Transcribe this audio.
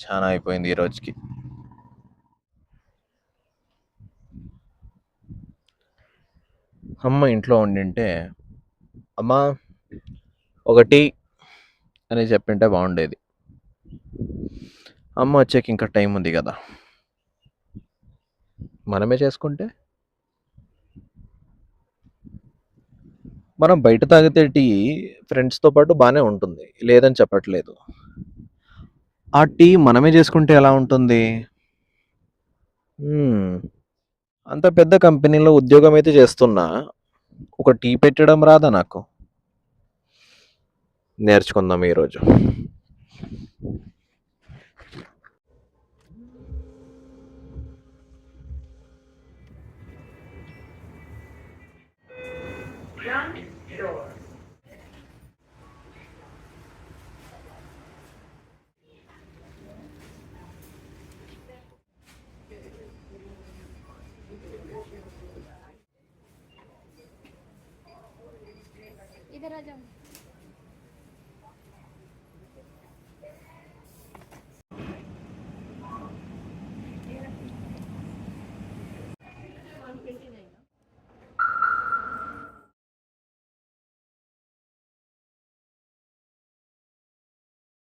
చాలా అయిపోయింది ఈ రోజుకి. అమ్మ ఇంట్లో ఉండింటే, అమ్మా ఒక టీ అని చెప్పింటే బాగుండేది. అమ్మ వచ్చాక ఇంకా టైం ఉంది కదా, మనమే చేసుకుంటే. మనం బయట తాగితే టీ ఫ్రెండ్స్తో పాటు బాగానే ఉంటుంది, లేదని చెప్పట్లేదు. ఆ టీ మనమే చేసుకుంటే ఎలా ఉంటుంది? అంత పెద్ద కంపెనీలో ఉద్యోగం అయితే చేస్తున్నా, ఒక టీ పెట్టడం రాదా నాకు? నేర్చుకుందాం ఈరోజు. इधर आ जाओ।